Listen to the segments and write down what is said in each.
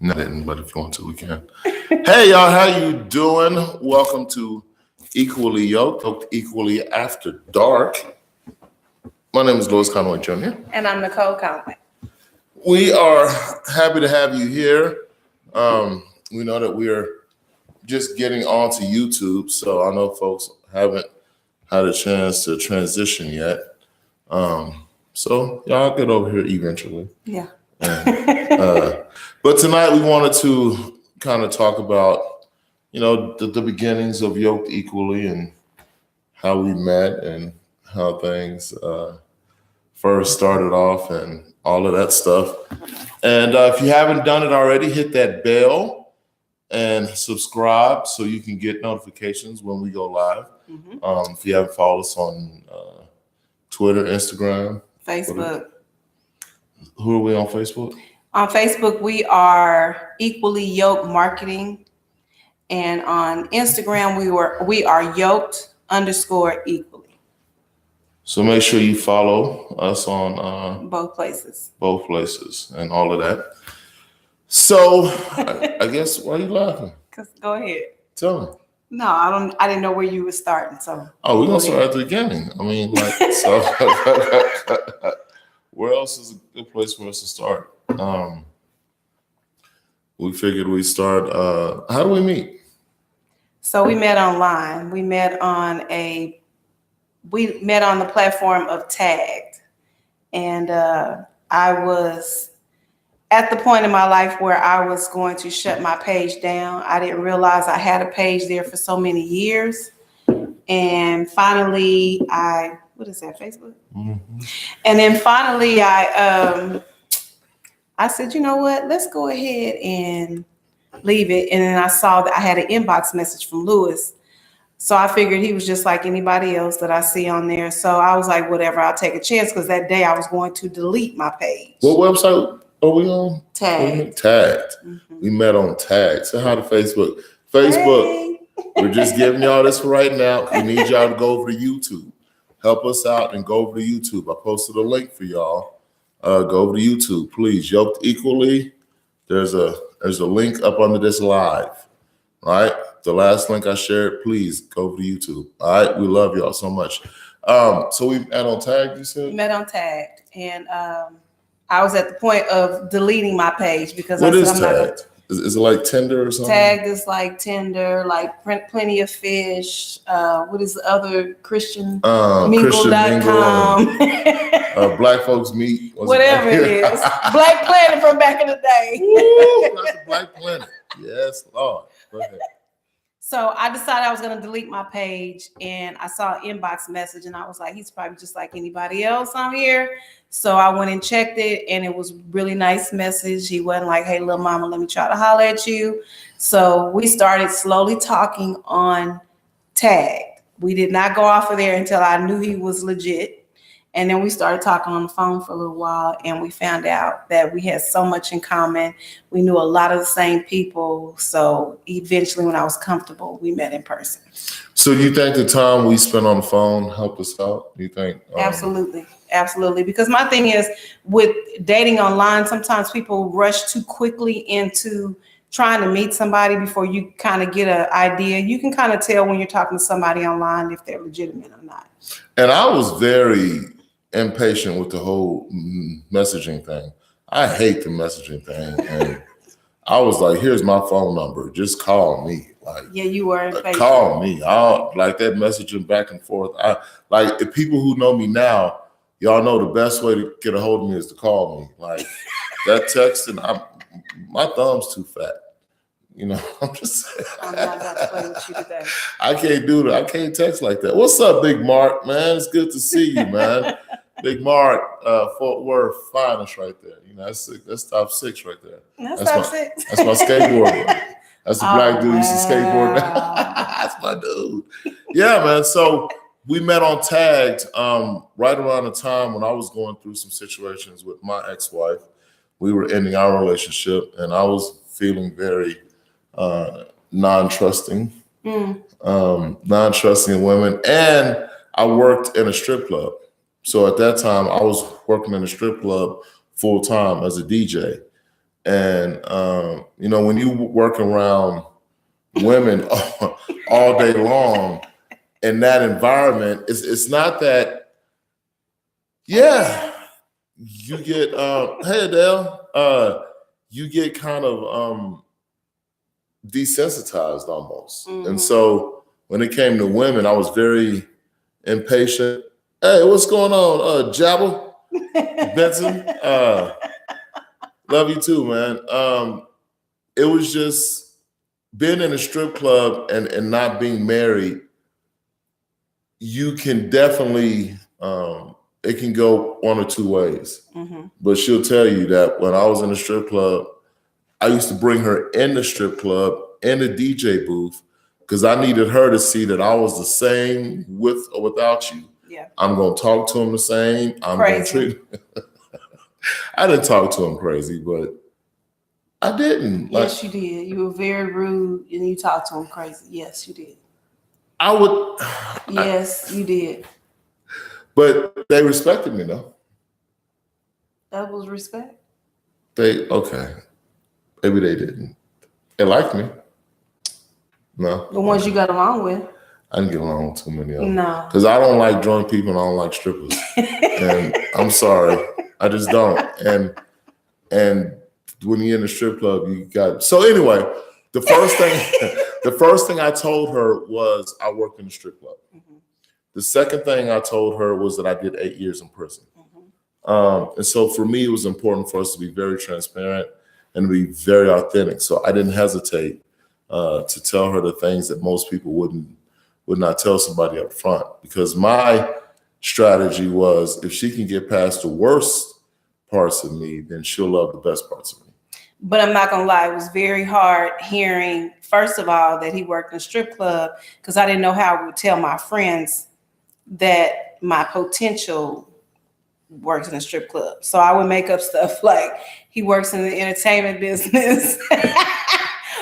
No, I didn't, but if you want to, we can. Hey, y'all, how you doing? Welcome to Equally Yoked, Equally After Dark. My name is Louis Conway Jr. And I'm Nicole Conway. We are happy to have you here. We know that we're just getting onto YouTube, so I know folks haven't had a chance to transition yet. So y'all get over here eventually. Yeah. But tonight we wanted to kind of talk about, the beginnings of Yoked Equally and how we met and how things first started off and all of that stuff. And if you haven't done it already, hit that bell and subscribe so you can get notifications when we go live. Mm-hmm. If you haven't followed us on Twitter, Instagram, Facebook. Who are we on Facebook? On Facebook, we are Equally Yoked Marketing. And on Instagram, we are yoked_equally. So make sure you follow us on both places and all of that. So I guess, why are you laughing? Go ahead. Tell me. No, I didn't know where you were starting. So we're gonna start at the beginning. I mean, so where else is a good place for us to start? We figured we'd start. How do we meet? So we met online. We met on the platform of Tagged, and I was at the point in my life where I was going to shut my page down. I didn't realize I had a page there for so many years, and finally, what is that, Facebook? Mm-hmm. And then finally, I said, you know what? Let's go ahead and leave it. And then I saw that I had an inbox message from Louis. So I figured he was just like anybody else that I see on there. So I was like, whatever, I'll take a chance, because that day I was going to delete my page. What website are we on? Tagged. Mm-hmm. We met on Tagged. Say hi to Facebook. Hey. We're just giving y'all this for right now. We need y'all to go over to YouTube. Help us out and go over to YouTube. I posted a link for y'all. Go over to YouTube, please. Yoked Equally. There's a link up under this live. All right. The last link I shared, please go over to YouTube. All right. We love y'all so much. So we met on Tagged, you said? We met on Tagged. And I was at the point of deleting my page because what is Tagged? Is it like Tinder or something? Tagged is like Tinder, like Plenty of Fish. What is the other Christian? Mingle.com. Black Folks Meet. Whatever it is. Black Planet from back in the day. Woo, that's the Black Planet. Yes, Lord. Go ahead. So I decided I was going to delete my page, and I saw an inbox message, and I was like, he's probably just like anybody else on here. So I went and checked it, and it was a really nice message. He wasn't like, hey, little mama, let me try to holler at you. So we started slowly talking on Tagged. We did not go off of there until I knew he was legit. And then we started talking on the phone for a little while, and we found out that we had so much in common. We knew a lot of the same people. So eventually, when I was comfortable, we met in person. So do you think the time we spent on the phone helped us out? Do you think? Absolutely. Absolutely. Because my thing is, with dating online, sometimes people rush too quickly into trying to meet somebody before you kind of get an idea. You can kind of tell when you're talking to somebody online if they're legitimate or not. And I was very impatient with the whole messaging thing. I hate the messaging thing. And I was like, here's my phone number. Just call me. Yeah, you were impatient. Call me. I like that messaging back and forth. Like, if people who know me now, y'all know the best way to get a hold of me is to call me. Like that texting, my thumb's too fat. I'm just saying. I'm not about to play with you today. I can't do that. I can't text like that. What's up, Big Mark, man? It's good to see you, man. Big Mark, Fort Worth, finest right there. That's top 6 right there. That's top 6. That's my skateboard. That's the black dude used to skateboard. That's my dude. Yeah, man. So we met on Tagged right around the time when I was going through some situations with my ex-wife. We were ending our relationship, and I was feeling very non-trusting in women. And I worked in a strip club. So at that time, I was working in a strip club full time as a DJ. And when you work around women all day long in that environment, it's not that. Yeah, you get hey Adele, you get kind of desensitized almost. And so when it came to women, I was very impatient. Hey, what's going on, Jabba Benson? Love you too, man. It was just being in a strip club and not being married. You can definitely it can go one or two ways. But she'll tell you that when I was in the strip club, I used to bring her in the strip club in the DJ booth because I needed her to see that I was the same with or without you. Yeah. I'm going to talk to him the same. I'm going to treat I didn't talk to him crazy, but I didn't. Yes, you did. You were very rude and you talked to him crazy. Yes, you did. I would. Yes, you did. But they respected me, though. That was respect. Okay. Maybe they didn't. They liked me. No. The ones you got along with. I didn't get along with too many of them. No. Because I don't like drunk people and I don't like strippers. And I'm sorry. I just don't. And when you're in the strip club, you got. So anyway, the first thing I told her was I worked in the strip club. The second thing I told her was that I did 8 years in prison. And so for me, it was important for us to be very transparent and to be very authentic. So I didn't hesitate to tell her the things that most people would not tell somebody up front, because my strategy was if she can get past the worst parts of me, then she'll love the best parts of me. But I'm not gonna lie, it was very hard hearing, first of all, that he worked in a strip club, because I didn't know how I would tell my friends that my potential works in a strip club. So I would make up stuff like he works in the entertainment business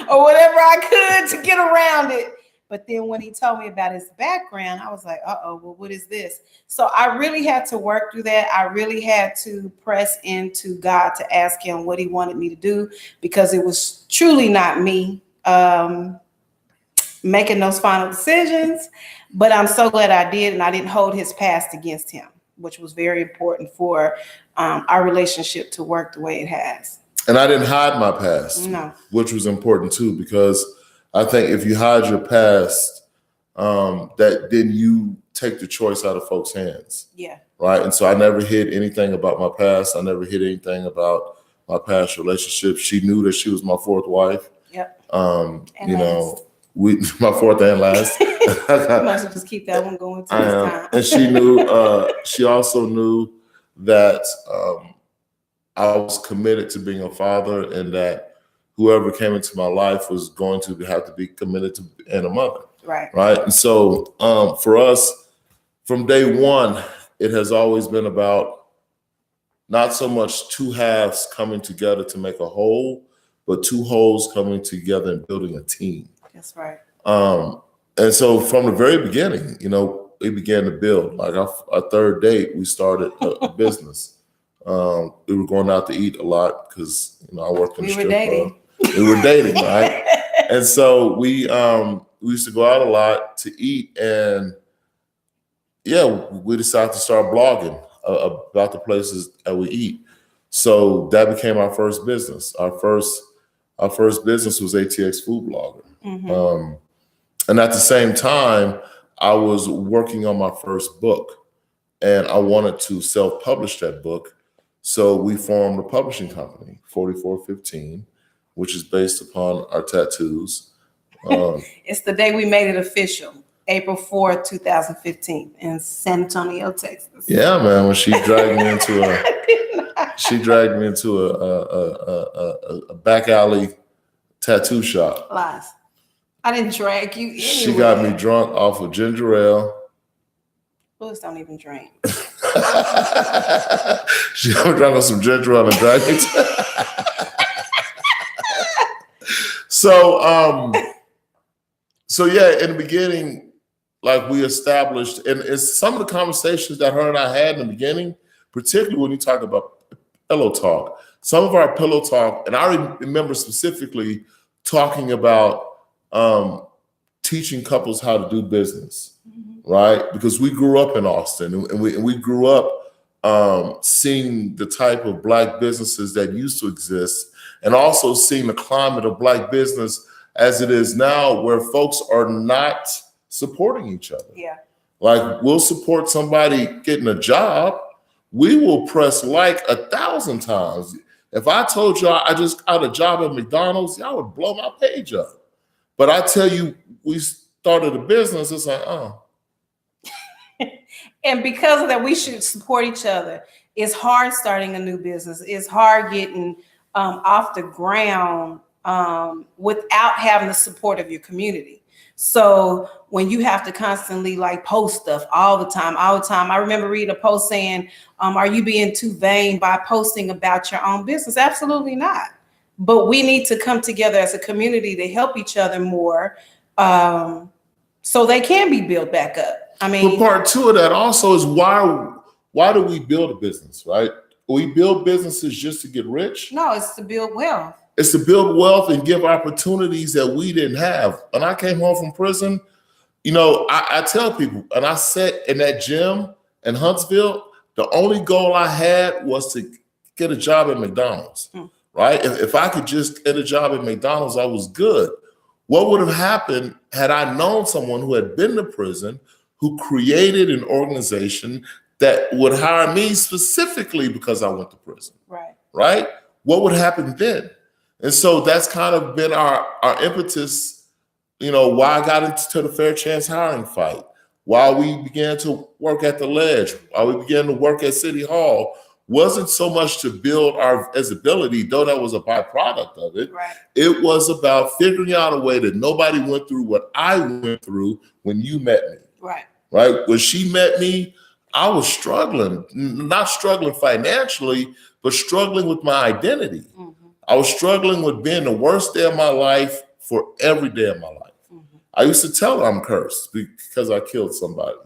or whatever I could to get around it. But then when he told me about his background, I was like, well, what is this? So I really had to work through that. I really had to press into God to ask him what he wanted me to do, because it was truly not me making those final decisions. But I'm so glad I did, and I didn't hold his past against him, which was very important for our relationship to work the way it has. And I didn't hide my past, which was important too, because I think if you hide your past, that then you take the choice out of folks' hands. Yeah. Right. And so I never hid anything about my past. I never hid anything about my past relationships. She knew that she was my fourth wife. Yep. My fourth and last. You might as well just keep that one going to this time. And she knew. She also knew that I was committed to being a father, and that whoever came into my life was going to have to be committed to being a mother. Right. Right. And so for us, from day one, it has always been about not so much two halves coming together to make a whole, but two wholes coming together and building a team. That's right. And so from the very beginning, we began to build. Like our third date, we started a business. We were going out to eat a lot because I worked in the strip club. We were dating, right? And so we used to go out a lot to eat, and we decided to start blogging about the places that we eat. So that became our first business. Our first business was ATX Food Blogger. Mm-hmm. And at the same time, I was working on my first book, and I wanted to self-publish that book. So we formed a publishing company, 4415, which is based upon our tattoos. It's the day we made it official, April 4th, 2015, in San Antonio, Texas. Yeah, man. When she dragged me into a back alley tattoo shop. Lies. I didn't drag you anywhere. She got me drunk off of ginger ale. Louis don't even drink. She got me drunk on some ginger ale and dragged me. So yeah, in the beginning, like we established, and it's some of the conversations that her and I had in the beginning, particularly when you talk about pillow talk, some of our pillow talk, and I remember specifically talking about teaching couples how to do business, right? Because we grew up in Austin, and we grew up seeing the type of Black businesses that used to exist, and also seeing the climate of Black business as it is now, where folks are not supporting each other. Yeah. Like, we'll support somebody getting a job. We will press like 1,000 times. If I told y'all I just got a job at McDonald's, y'all would blow my page up. But I tell you, we started a business, it's like, oh. And because of that, we should support each other. It's hard starting a new business. It's hard getting off the ground without having the support of your community. So when you have to constantly like post stuff all the time, I remember reading a post saying, are you being too vain by posting about your own business? Absolutely not. But we need to come together as a community to help each other more so they can be built back up. I mean, but part two of that also is why do we build a business, right? We build businesses just to get rich? No, it's to build wealth. It's to build wealth and give opportunities that we didn't have. When I came home from prison, you know, I tell people, and I sat in that gym in Huntsville, the only goal I had was to get a job at McDonald's, right? If I could just get a job at McDonald's, I was good. What would have happened had I known someone who had been to prison, who created an organization that would hire me specifically because I went to prison, right? What would happen then? And so that's kind of been our impetus, you know, why I got into the fair chance hiring fight, why we began to work at the Ledge, why we began to work at City Hall, wasn't so much to build our visibility, though that was a byproduct of it. Right. It was about figuring out a way that nobody went through what I went through when you met me. Right? When she met me, I was struggling, not struggling financially, but struggling with my identity. I was struggling with being the worst day of my life for every day of my life. I used to tell her I'm cursed because I killed somebody,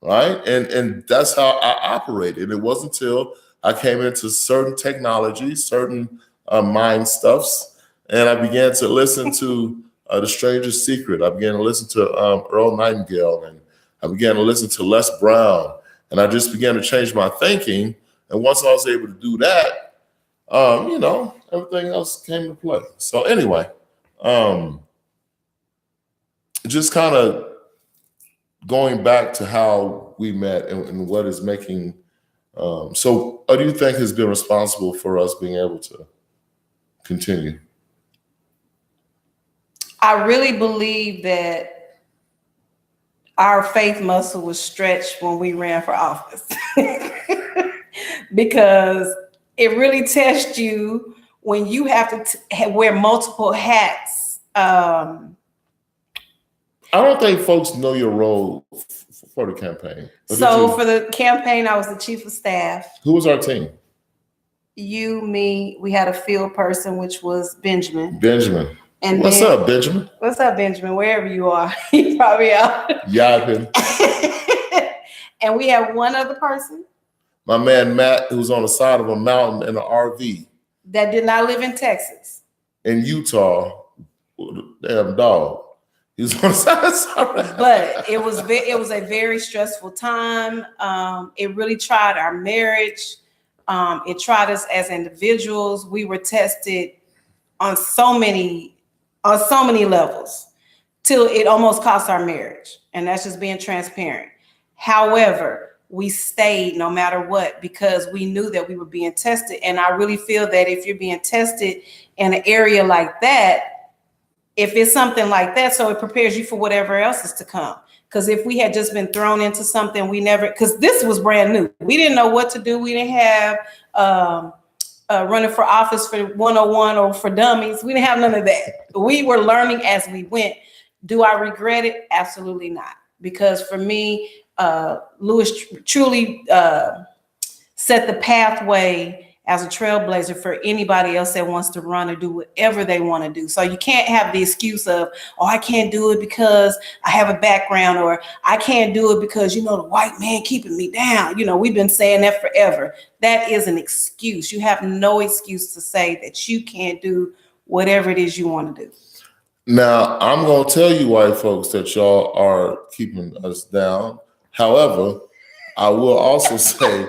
right? And that's how I operated. It wasn't until I came into certain technology, certain mind stuffs, and I began to listen to The Stranger's Secret. I began to listen to Earl Nightingale, and I began to listen to Les Brown, and I just began to change my thinking. And once I was able to do that, you know, everything else came into play. So anyway, just kind of going back to how we met and what is making, so what do you think has been responsible for us being able to continue? I really believe that our faith muscle was stretched when we ran for office because it really tests you when you have to wear multiple hats. I don't think folks know your role for the campaign. So for the campaign, I was the chief of staff. Who was our team? You, me, we had a field person, which was Benjamin. And what's up, Benjamin? What's up, Benjamin? Wherever you are, you probably are. Yapping. And we have one other person. My man Matt, who's on the side of a mountain in an RV. That did not live in Texas. In Utah, damn dog. He was on the side. But it was a very stressful time. It really tried our marriage. It tried us as individuals. We were tested on so many levels till it almost cost our marriage. And that's just being transparent. However, we stayed no matter what because we knew that we were being tested. And I really feel that if you're being tested in an area like that, if it's something like that, so it prepares you for whatever else is to come. Because if we had just been thrown into something because this was brand new. We didn't know what to do. We didn't have running for office for 101 or for dummies. We didn't have none of that. We were learning as we went. Do I regret it? Absolutely not. Because for me, Lewis truly set the pathway as a trailblazer for anybody else that wants to run or do whatever they want to do. So you can't have the excuse of, oh, I can't do it because I have a background, or I can't do it because, the white man keeping me down. We've been saying that forever. That is an excuse. You have no excuse to say that you can't do whatever it is you want to do. Now, I'm going to tell you white folks that y'all are keeping us down. However, I will also say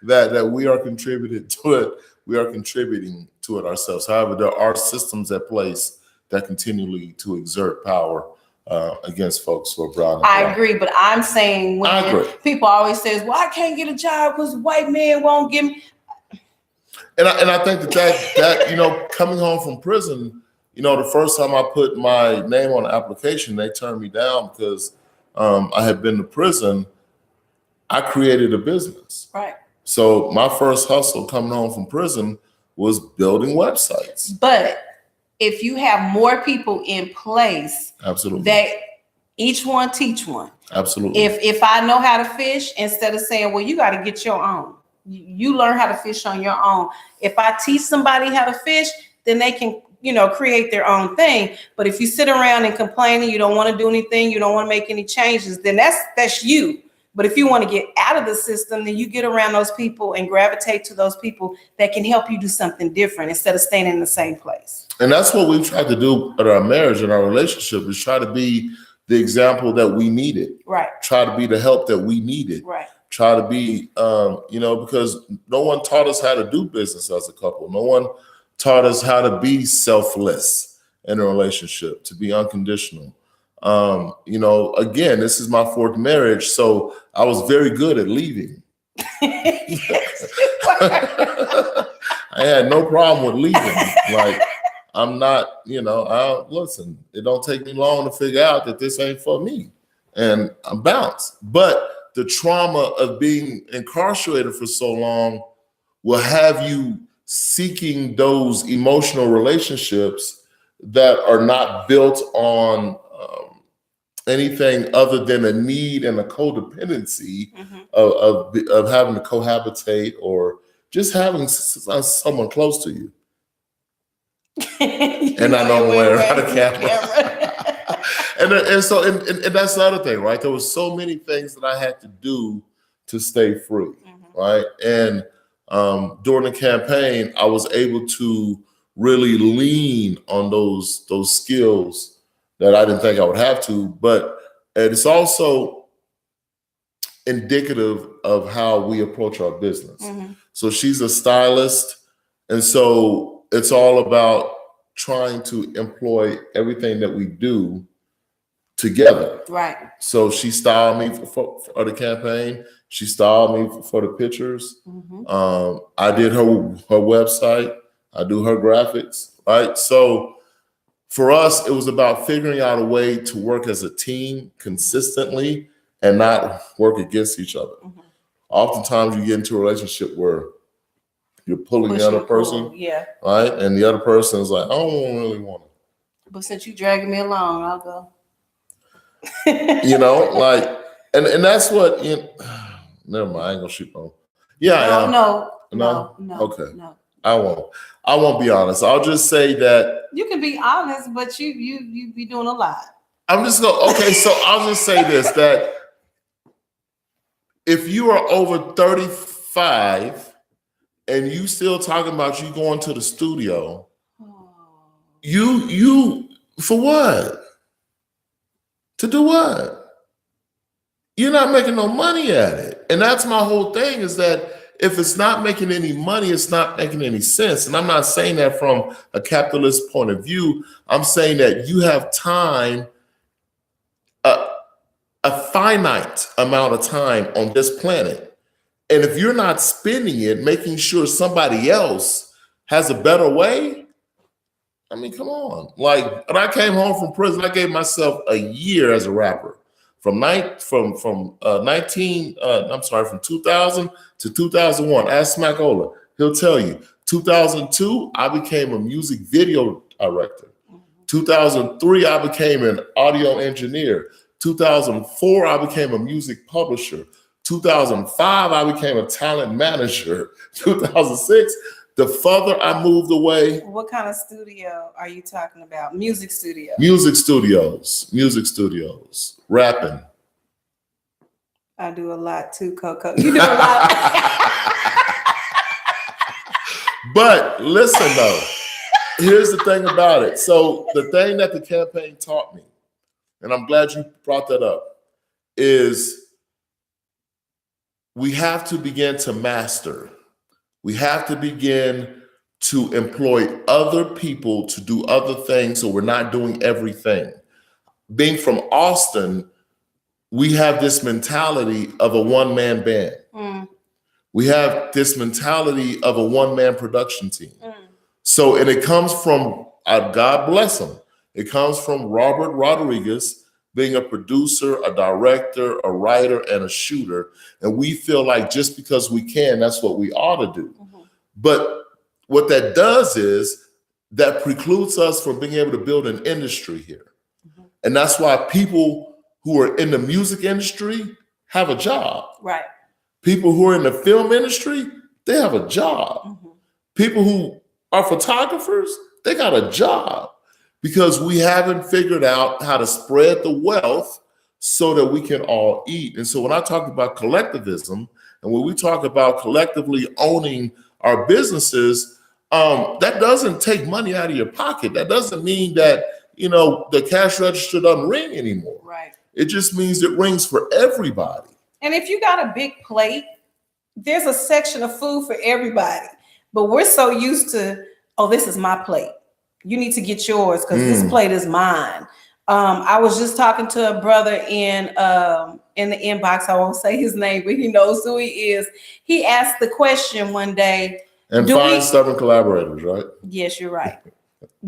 that we are contributing to it. We are contributing to it ourselves. However, there are systems at place that continually to exert power against folks who are brown and black. I agree, but I'm saying when people always says, "Well, I can't get a job because white men won't give me." And I think that coming home from prison, the first time I put my name on the application, they turned me down because I had been to prison. I created a business. Right. So my first hustle coming home from prison was building websites. But if you have more people in place, absolutely, that each one teach one. Absolutely. If I know how to fish, instead of saying, well, you got to get your own. You learn how to fish on your own. If I teach somebody how to fish, then they can, create their own thing. But if you sit around and complain and you don't want to do anything, you don't want to make any changes, then that's you. But if you want to get out of the system, then you get around those people and gravitate to those people that can help you do something different instead of staying in the same place. And that's what we've tried to do at our marriage and our relationship, is try to be the example that we needed. Right. Try to be the help that we needed. Right. Try to be, because no one taught us how to do business as a couple. No one taught us how to be selfless in a relationship, to be unconditional. Again, this is my fourth marriage, so I was very good at leaving. I had no problem with leaving. Like, I'm not, listen, it don't take me long to figure out that this ain't for me. And I'm bounced. But the trauma of being incarcerated for so long will have you seeking those emotional relationships that are not built on anything other than a need and a codependency of having to cohabitate or just having someone close to you. And I know where around the camera. And that's the other thing, right? There was so many things that I had to do to stay free, right? And during the campaign, I was able to really lean on those skills that I didn't think I would have to. But it's also indicative of how we approach our business. So she's a stylist, and so it's all about trying to employ everything that we do together. Right. So she styled me for the campaign. She styled me for the pictures. I did her website. I do her graphics, right? So for us, it was about figuring out a way to work as a team consistently and not work against each other. Oftentimes you get into a relationship where you're pulling the other person, right? And the other person is like, I don't really want to. But since you dragging me along, I'll go. And that's what, never mind, I ain't gonna shoot on. Yeah. No. Okay. No. I won't be honest. I'll just say that. You can be honest, but you be doing a lot. I'm just going, okay, so I'll just say this, that if you are over 35 and you still talking about you going to the studio, you for what? To do what? You're not making no money at it. And that's my whole thing, is that if it's not making any money, it's not making any sense. And I'm not saying that from a capitalist point of view. I'm saying that you have time, a finite amount of time on this planet. And if you're not spending it making sure somebody else has a better way, I mean, come on. Like, when I came home from prison, I gave myself a year as a rapper. From 2000 to 2001. Ask Smackola, he'll tell you. 2002, I became a music video director. 2003, I became an audio engineer. 2004, I became a music publisher. 2005, I became a talent manager. 2006, the further I moved away. What kind of studio are you talking about? Music studio. Music studios, rapping. I do a lot too, Coco. You do a lot. But listen though, here's the thing about it. So the thing that the campaign taught me, and I'm glad you brought that up, is we have to begin to master. We have to begin to employ other people to do other things so we're not doing everything. Being from Austin, we have this mentality of a one-man band. We have this mentality of a one-man production team. So, and it comes from, God bless him, it comes from Robert Rodriguez being a producer, a director, a writer, and a shooter. And we feel like just because we can, that's what we ought to do. But what that does is that precludes us from being able to build an industry here. And that's why people who are in the music industry have a job. Right. People who are in the film industry, they have a job. People who are photographers, they got a job, because we haven't figured out how to spread the wealth so that we can all eat. And so when I talk about collectivism, and when we talk about collectively owning our businesses, that doesn't take money out of your pocket. That doesn't mean that, the cash register doesn't ring anymore. Right. It just means it rings for everybody. And if you got a big plate, there's a section of food for everybody. But we're so used to, oh, this is my plate. You need to get yours because this plate is mine. I was just talking to a brother in the inbox. I won't say his name, but he knows who he is. He asked the question one day. And find stubborn collaborators, right? Yes, you're right.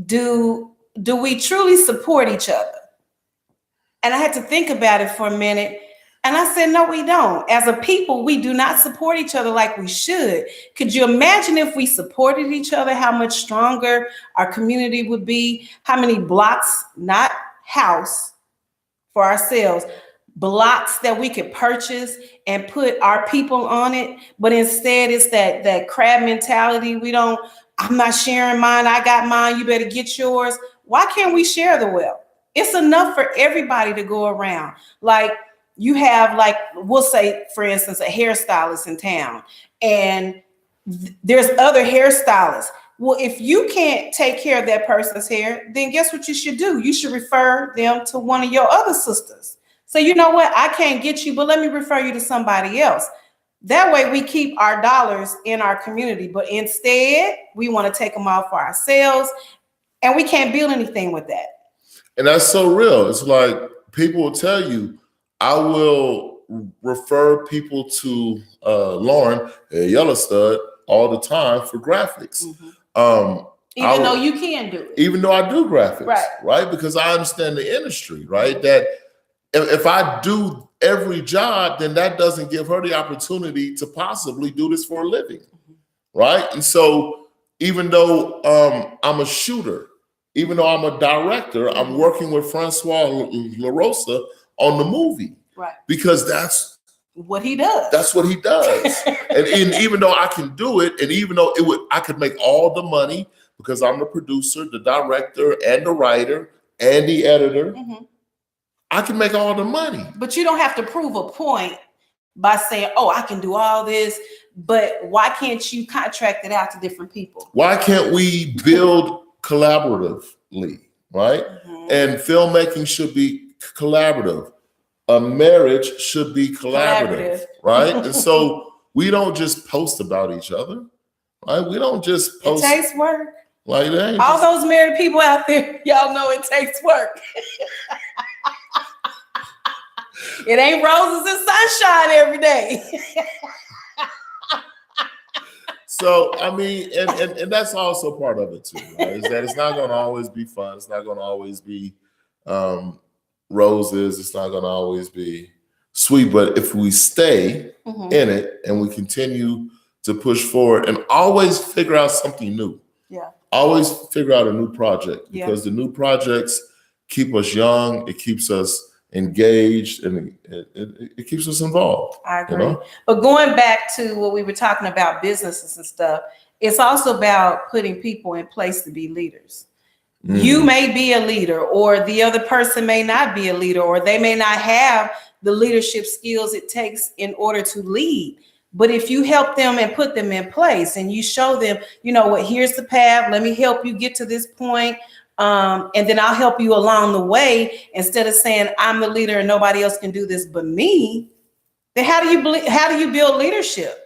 Do we truly support each other? And I had to think about it for a minute. And I said, no, we don't. As a people, we do not support each other like we should. Could you imagine if we supported each other, how much stronger our community would be? How many blocks, not house for ourselves, blocks that we could purchase and put our people on it. But instead it's that crab mentality. I'm not sharing mine. I got mine. You better get yours. Why can't we share the wealth? It's enough for everybody to go around. Like, you have, like, we'll say, for instance, a hairstylist in town, and there's other hairstylists. Well, if you can't take care of that person's hair, then guess what you should do? You should refer them to one of your other sisters. So you know what? I can't get you, but let me refer you to somebody else. That way we keep our dollars in our community, but instead we want to take them all for ourselves, and we can't build anything with that. And that's so real. It's like people will tell you, I will refer people to Lauren at Yellow Stud all the time for graphics. Even though you can do it. Even though I do graphics, right? Because I understand the industry, right? That if I do every job, then that doesn't give her the opportunity to possibly do this for a living, right? And so even though I'm a shooter, even though I'm a director, I'm working with Francois LaRosa on the movie, right? Because that's what he does. That's what he does. and even though I can do it, and even though I could make all the money because I'm the producer, the director, and the writer, and the editor, I can make all the money. But you don't have to prove a point by saying, "Oh, I can do all this." But why can't you contract it out to different people? Why can't we build collaboratively, right? And filmmaking should be collaborative. A marriage should be collaborative. Right? And so we don't just post about each other, right? We don't just post. It takes work. Like that. All those married people out there, y'all know it takes work. It ain't roses and sunshine every day. So, I mean, and that's also part of it too, right? Is that it's not going to always be fun. It's not going to always be roses. It's not going to always be sweet. But if we stay in it and we continue to push forward and always figure out something new. Yeah. Always figure out a new project because the new projects keep us young. It keeps us engaged, and it keeps us involved. I agree. You know? But going back to what we were talking about, businesses and stuff, it's also about putting people in place to be leaders. You may be a leader, or the other person may not be a leader, or they may not have the leadership skills it takes in order to lead. But if you help them and put them in place and you show them, you know what, here's the path, let me help you get to this point, and then I'll help you along the way, instead of saying I'm the leader and nobody else can do this but me, then how do you build leadership?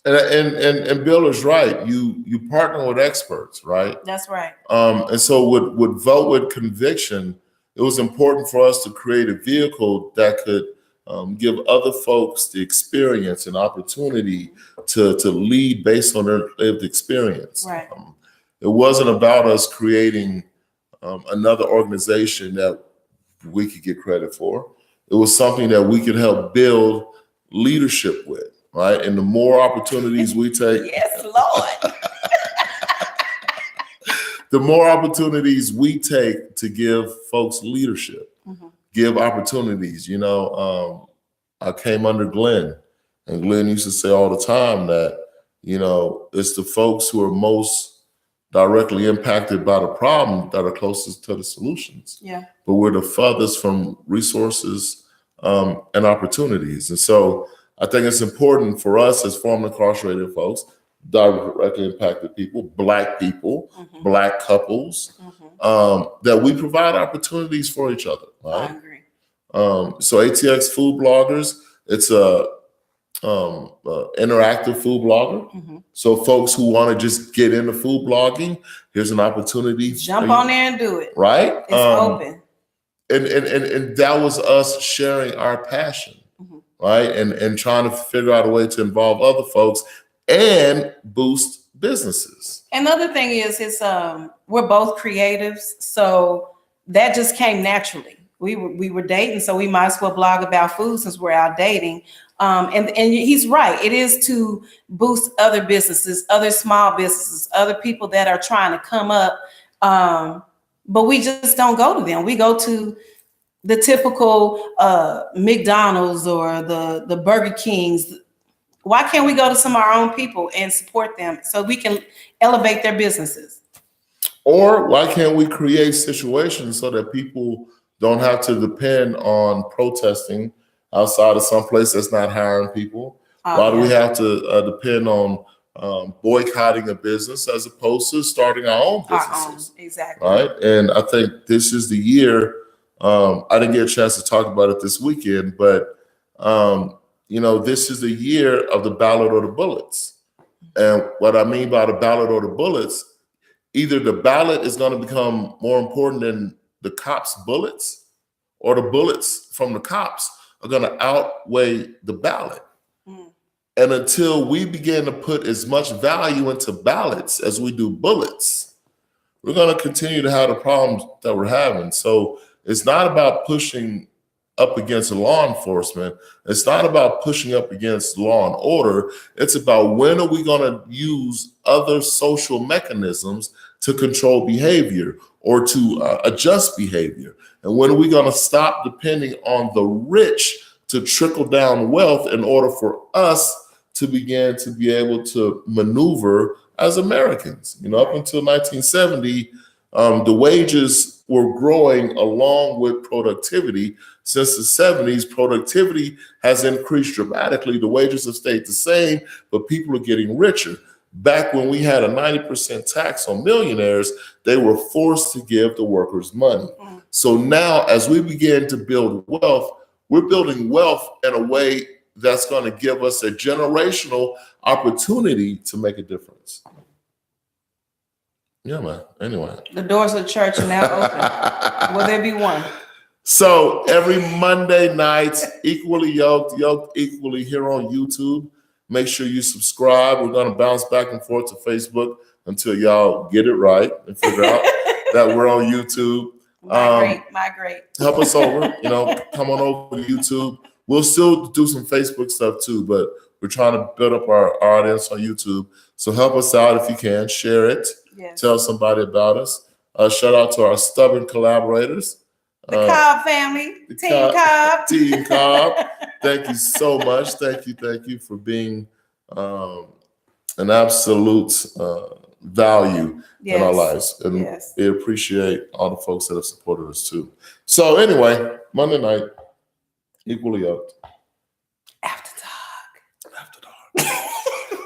And Bill is right. You partner with experts, right? That's right. And so with Vote with Conviction, it was important for us to create a vehicle that could give other folks the experience and opportunity to lead based on their lived experience. Right. It wasn't about us creating another organization that we could get credit for. It was something that we could help build leadership with. Right. And the more opportunities we take. Yes, Lord. The more opportunities we take to give folks leadership, give opportunities. You know, I came under Glenn, and Glenn used to say all the time that, you know, it's the folks who are most directly impacted by the problem that are closest to the solutions. Yeah. But we're the furthest from resources and opportunities. And so I think it's important for us as formerly incarcerated folks, directly impacted people, Black people, Black couples, that we provide opportunities for each other. Right? I agree. So ATX Food Bloggers, it's a interactive food blogger. So folks who want to just get into food blogging, here's an opportunity. Jump on there and do it. Right? It's open. And that was us sharing our passion. Right. And trying to figure out a way to involve other folks and boost businesses. And the other thing is we're both creatives. So that just came naturally. We were dating, so we might as well blog about food since we're out dating. And he's right. It is to boost other businesses, other small businesses, other people that are trying to come up. But we just don't go to them. We go to the typical McDonald's or the Burger Kings. Why can't we go to some of our own people and support them so we can elevate their businesses? Or why can't we create situations so that people don't have to depend on protesting outside of some place that's not hiring people? Why do we have to depend on boycotting a business as opposed to starting our own businesses? Exactly. Right. And I think this is the year. I didn't get a chance to talk about it this weekend, but you know, this is the year of the ballot or the bullets. And what I mean by the ballot or the bullets, either the ballot is going to become more important than the cops' bullets, or the bullets from the cops are going to outweigh the ballot. And until we begin to put as much value into ballots as we do bullets, we're going to continue to have the problems that we're having. So it's not about pushing up against law enforcement. It's not about pushing up against law and order. It's about when are we going to use other social mechanisms to control behavior or to adjust behavior? And when are we going to stop depending on the rich to trickle down wealth in order for us to begin to be able to maneuver as Americans? You know, up until 1970, the wages were growing along with productivity. Since the 70s, productivity has increased dramatically. The wages have stayed the same, but people are getting richer. Back when we had a 90% tax on millionaires, they were forced to give the workers money. So now, as we begin to build wealth, we're building wealth in a way that's going to give us a generational opportunity to make a difference. Yeah, man. Anyway. The doors of the church are now open. Will there be one? So every Monday night, Equally Yoked Equally here on YouTube. Make sure you subscribe. We're going to bounce back and forth to Facebook until y'all get it right and figure out that we're on YouTube. Migrate. Help us over, come on over to YouTube. We'll still do some Facebook stuff too, but we're trying to build up our audience on YouTube. So help us out if you can. Share it. Yes. Tell somebody about us. Shout out to our stubborn collaborators. The Cobb family, Team Cobb. Team Cobb. Thank you so much. Thank you for being an absolute value in our lives. And we appreciate all the folks that have supported us too. So anyway, Monday night, Equally Yoked. After dark.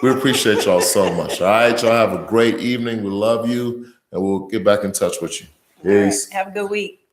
We appreciate y'all so much. All right, y'all have a great evening. We love you, and we'll get back in touch with you. Peace. Right. Have a good week.